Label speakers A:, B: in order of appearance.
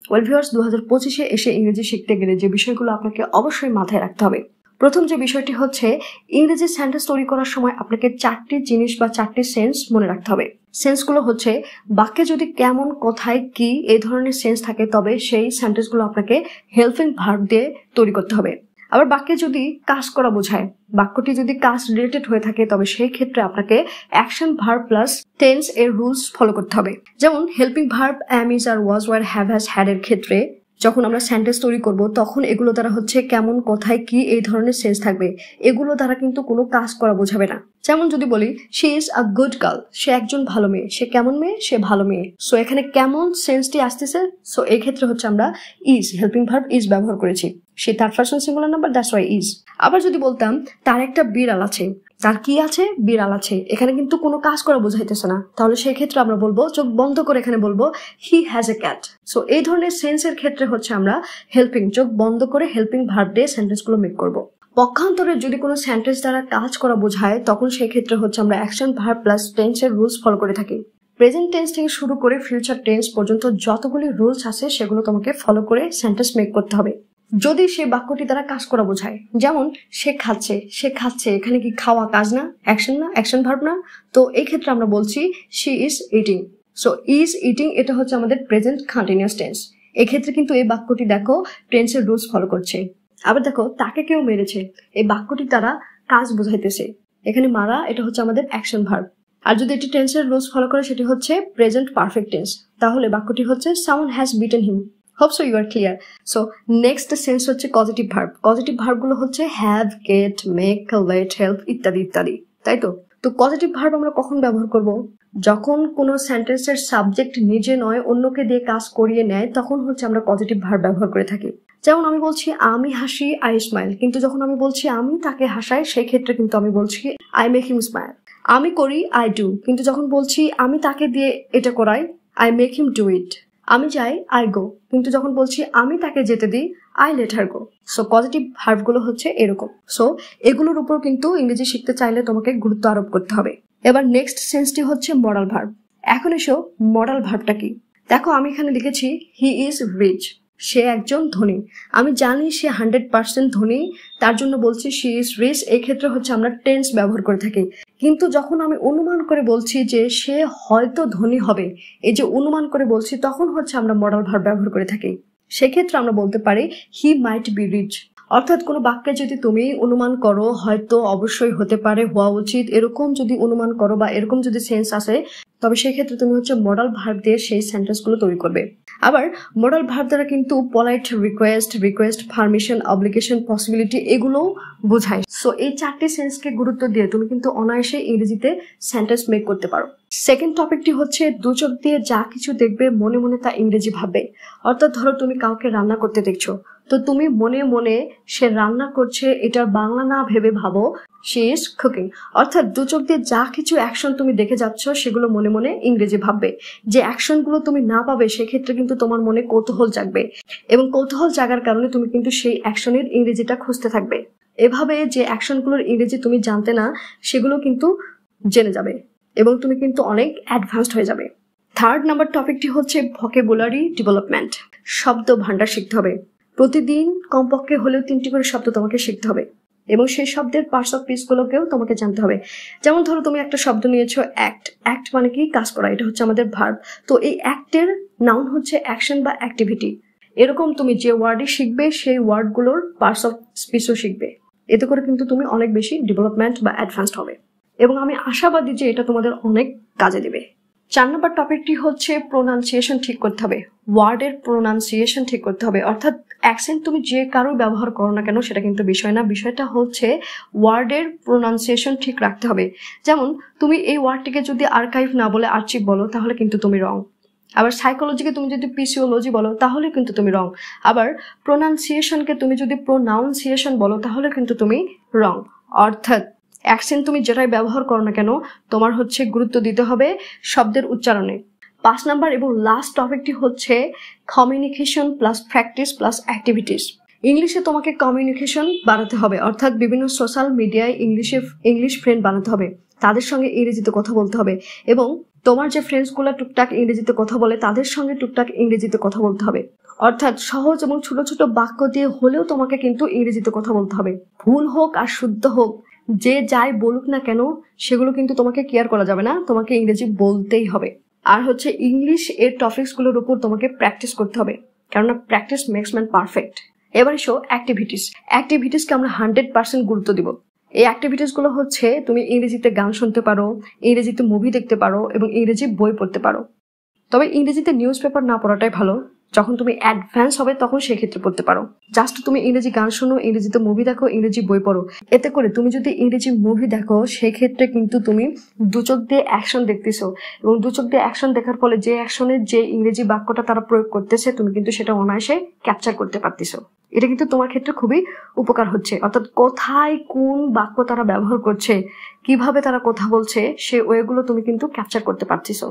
A: Well viewers, 2025-এ এসে ইংরেজি শিখতে গেলে যে বিষয়গুলো আপনাকে অবশ্যই মাথায় রাখতে হবে, প্রথম যে বিষয়টি হচ্ছে ইংরেজি সেন্টেন্স তৈরি করার সময় আপনাকে 4টি জিনিস বা 4টি সেন্স মনে রাখতে হবে। সেন্সগুলো হচ্ছে বাক্যে যদি কেমন, কোথায়, কি এই ধরনের সেন্স থাকে তবে সেই সেন্টেন্সগুলো আপনাকে হেল্পিং ভার্ব দিয়ে তৈরি করতে হবে। আবার বাক্যে যদি কাজ করা বোঝায়, বাক্যটি যদি কাজ রিলেটেড হয়ে থাকে তবে সেই ক্ষেত্রে আপনাকে অ্যাকশন ভার্ব প্লাস টেন্স এর রুলস ফলো করতে হবে। যেমন helping verb am, is, are, was, were, have, has, had এর ক্ষেত্রে যখন আমরা সেন্টেন্স তৈরি করব তখন এগুলো দ্বারা হচ্ছে কেমন, কোথায়, কি এই ধরনের সেন্স থাকবে। এগুলো দ্বারা কিন্তু কোনো কাজ করা বোঝাবে না। যেমন যদি বলি she is a good girl, সে একজন ভালো মেয়ে। সে কেমন মেয়ে? সে ভালো মেয়ে। সো এখানে কেমন সেন্সটি আসতেছে, সো এই ক্ষেত্রে হচ্ছে আমরা ইজ, হেল্পিং ভার্ব ইজ ব্যবহার করেছি। সে third person singular number, that's why is. আবার যদি বলতাম তার একটা বিড়াল আছে, তার কি আছে? বিড়াল আছে। এখানে কিন্তু কোনো কাজ করা বোঝাইতেছে না, তাহলে সেই ক্ষেত্রে আমরা বলবো, চোখ বন্ধ করে এখানে বলবো he has a cat. So এই ধরনের সেন্সের ক্ষেত্রে হচ্ছে আমরা হেল্পিং, চোখ বন্ধ করে হেল্পিং ভার্ব দিয়ে সেন্টেন্সগুলো মেক করবো। পক্ষান্তরে যদি কোনো সেন্টেন্স দ্বারা কাজ করা বোঝায় তখন সেই ক্ষেত্রে হচ্ছে আমরা অ্যাকশন ভার্ব প্লাস টেন্সের রুলস ফলো করে থাকি। প্রেজেন্ট টেন্স থেকে শুরু করে ফিউচার টেন্স পর্যন্ত যতগুলি রুলস আছে সেগুলো তোমাকে ফলো করে সেন্টেন্স মেক করতে হবে যদি সে বাক্যটি দ্বারা কাজ করা বোঝায়। যেমন সে খাচ্ছে, সে খাচ্ছে, এখানে কি খাওয়া কাজ না? অ্যাকশন না? অ্যাকশন ভার্ব না? তো এই ক্ষেত্রে আমরা বলছি she is eating. So is eating এটা হচ্ছে আমাদের প্রেজেন্ট কন্টিনিউয়াস টেন্স। এক্ষেত্রে কিন্তু এই বাক্যটি দেখো টেন্সের রুলস ফলো করছে। আবার দেখো তাকে কেউ মেরেছে, এই বাক্যটি দ্বারা কাজ বোঝাইতেছে। এখানে মারা এটা হচ্ছে আমাদের অ্যাকশন ভার্ব। আর যদি এটি টেন্সের রুলস ফলো করে সেটি হচ্ছে প্রেজেন্ট পারফেক্ট টেন্স, তাহলে বাক্যটি হচ্ছে someone has beaten him. Hope so you are clear. So next sense হচ্ছে পজিটিভ ভার্ব। পজিটিভ ভার্বগুলো হচ্ছে have, get, make, let, help ইত্যাদি ইত্যাদি, তাই তো? তো পজিটিভ ভার্ব আমরা কখন ব্যবহার করব? যখন কোনো সেন্টেন্সের সাবজেক্ট নিজে নয় অন্যকে দিয়ে কাজ করিয়ে নেয় তখন হচ্ছে আমরা পজিটিভ ভার্ব ব্যবহার করে থাকি। যেমন আমি বলছি আমি হাসি, আই স্মাইল, কিন্তু যখন আমি বলছি আমি তাকে হাসাই সেই ক্ষেত্রে কিন্তু আমি বলছি আই মেক হিম স্মাইল। আমি করি, আই ডু, কিন্তু যখন বলছি আমি তাকে দিয়ে এটা করাই, I make him do it. আমি যাই, আই গো, কিন্তু যখন বলছি আমি তাকে যেতে দিই, I let her go. So positive ভার্বগুলো হচ্ছে এরকম। সো এগুলোর উপর কিন্তু ইংরেজি শিখতে চাইলে তোমাকে গুরুত্ব আরোপ করতে হবে। এবার নেক্সট সেন্সটি হচ্ছে মডাল ভার্ব। এখন এসো মডাল ভার্বটা কি। দেখো আমি এখানে লিখেছি হি ইজ রিচ, সে একজন ধনী। আমি জানি সে 100% ধনী, তার জন্য বলছি শি ইজ রিচ। এই ক্ষেত্রে হচ্ছে আমরা টেন্স ব্যবহার করে থাকি। কিন্তু যখন আমি অনুমান করে বলছি যে সে হয়তো ধনী হবে, এই যে অনুমান করে বলছি তখন হচ্ছে আমরা মডাল ভার্ব ব্যবহার করে থাকি। সেক্ষেত্রে আমরা বলতে পারি হি মাইট বি রিচ। অর্থাৎ কোনো বাক্যে যদি তুমি অনুমান করো হয়তো, অবশ্যই, হতে পারে, হওয়া উচিত, এরকম যদি অনুমান করো বা এরকম যদি সেন্স আসে তবে সেই ক্ষেত্রে তুমি হচ্ছে মডাল ভার্ব দিয়ে সেই সেন্টেন্সগুলো তৈরি করবে। আবার মডাল ভার্ব দ্বারা কিন্তু polite, request, permission, obligation, possibility এগুলো বোঝায়। সো এই 4টি সেন্সকে গুরুত্ব দিয়ে তুমি কিন্তু অনায়াসে ইংরেজিতে সেন্টেন্স মেক করতে পারো। সেকেন্ড টপিকটি হচ্ছে দু চোখ দিয়ে যা কিছু দেখবে মনে মনে তা ইংরেজি ভাববে। অর্থাৎ ধরো তুমি কাউকে রান্না করতে দেখছো, তো তুমি মনে মনে সে রান্না করছে এটার বাংলা না ভেবে ভাবো শি ইজ কুকিং। অর্থাৎ দু চোখ দিয়ে যা কিছু অ্যাকশন তুমি দেখে যাচ্ছ সেগুলো মনে মনে ইংরেজি ভাববে। যে অ্যাকশনগুলো তুমি না পাবে সেক্ষেত্রে কিন্তু তোমার মনে কৌতূহল জাগবে, এবং কৌতূহল জাগার কারণে তুমি কিন্তু সেই অ্যাকশনের ইংরেজিটা খুঁজতে থাকবে। এভাবে যে অ্যাকশনগুলোর ইংরেজি তুমি জানতে না সেগুলো কিন্তু জেনে যাবে এবং তুমি কিন্তু অনেক অ্যাডভান্সড হয়ে যাবে। থার্ড নাম্বার টপিকটি হচ্ছে ভোকাবুলারি ডেভেলপমেন্ট। শব্দ ভান্ডার শিখতে হবে। প্রতিদিন কমপক্ষে হলেও 3টি করে শব্দ তোমাকে শিখতে হবে এবং সেই শব্দের পার্টস অফ স্পিচগুলোকেও তোমাকে জানতে হবে। যেমন ধরো তুমি একটা শব্দ নিয়েছো অ্যাক্ট। অ্যাক্ট মানে কি? কাজ করা, এটা হচ্ছে আমাদের ভার্ব। তো এই অ্যাক্টের নাউন হচ্ছে অ্যাকশন বা অ্যাক্টিভিটি। এরকম তুমি যে ওয়ার্ডই শিখবে সেই ওয়ার্ডগুলোর পার্টস অফ স্পিচও শিখবে। এতে করে কিন্তু তুমি অনেক বেশি ডেভেলপমেন্ট বা অ্যাডভান্সড হবে এবং আমি আশাবাদী যে এটা তোমাদের অনেক কাজে দেবে। 4 নম্বর টপিকটি হচ্ছে প্রোনাউন্সিয়েশন ঠিক করতে হবে। ওয়ার্ডের প্রোনাউন্সিয়েশন ঠিক করতে হবে। অর্থাৎ অ্যাকসেন্ট তুমি যে কারো ব্যবহার করো না কেন সেটা কিন্তু বিষয় না, বিষয়টা হচ্ছে ওয়ার্ডের প্রোনাউন্সিয়েশন ঠিক রাখতে হবে। যেমন তুমি এই ওয়ার্ডটিকে যদি আর্কাইভ না বলে আর্চিভ বলো তাহলে কিন্তু তুমি রং। আবার সাইকোলজিকে তুমি যদি পিসিওলজি বলো তাহলে কিন্তু তুমি রং। আবার প্রোনাউন্সিয়েশনকে তুমি যদি প্রোনাউন্সিয়েশন বলো তাহলে কিন্তু তুমি রং। অর্থাৎ অ্যাকসেন্ট তুমি যেটাই ব্যবহার করো না কেন তোমার হচ্ছে গুরুত্ব দিতে হবে শব্দের উচ্চারণে। 5 নাম্বার এবং লাস্ট টপিকটি হচ্ছে communication plus practice plus activities. ইংলিশে তোমাকে কমিউনিকেশন বাড়াতে হবে, অর্থাৎ বিভিন্ন সোশ্যাল মিডিয়ায় ইংলিশ ফ্রেন্ড বানাতে হবে, তাদের সঙ্গে ইংরেজিতে কথা বলতে হবে এবং তোমার যে ফ্রেন্ডসগুলো টুকটাক ইংরেজিতে কথা বলে তাদের সঙ্গে টুকটাক ইংরেজিতে কথা বলতে হবে। অর্থাৎ সহজ এবং ছোট ছোট বাক্য দিয়ে হলেও তোমাকে কিন্তু ইংরেজিতে কথা বলতে হবে। ভুল হোক আর শুদ্ধ হোক, যে যাই বলুক না কেন সেগুলো কিন্তু তোমাকে কেয়ার করা যাবে না, তোমাকে ইংরেজি বলতেই হবে। আর হচ্ছে ইংলিশ এর টপিকসগুলোর উপর তোমাকে প্র্যাকটিস করতে হবে, কেননা প্র্যাকটিস মেক্স ম্যান পারফেক্ট। এবার এসো অ্যাক্টিভিটিসকে আমরা 100% গুরুত্ব দিব। এই অ্যাক্টিভিটিসগুলো হচ্ছে তুমি ইংরেজিতে গান শুনতে পারো, ইংরেজিতে মুভি দেখতে পারো এবং ইংরেজি বই পড়তে পারো। তবে ইংরেজিতে নিউজ পেপার না পড়াটাই ভালো, যখন তুমি অ্যাডভান্স হবে তখন সেক্ষেত্রে পড়তে পারো। জাস্ট তুমি ইংরেজি গান শোনো, ইংরেজিতে মুভি দেখো, ইংরেজি বই পড়ো। এতে করে তুমি যদি ইংরেজি মুভি দেখো সেক্ষেত্রে কিন্তু তুমি দু চোখ দিয়ে অ্যাকশন দেখতেছো, এবং দু চোখ দিয়ে অ্যাকশন দেখার ফলে যে অ্যাকশনের যে ইংরেজি বাক্যটা তারা প্রয়োগ করতেছে তুমি কিন্তু সেটা অনায়াসে ক্যাপচার করতে পারতেছো। এটা কিন্তু তোমার ক্ষেত্রে খুবই উপকার হচ্ছে। অর্থাৎ কোথায় কোন বাক্য তারা ব্যবহার করছে, কিভাবে তারা কথা বলছে, সে ওয়েগুলো তুমি কিন্তু ক্যাপচার করতে পারতেছো।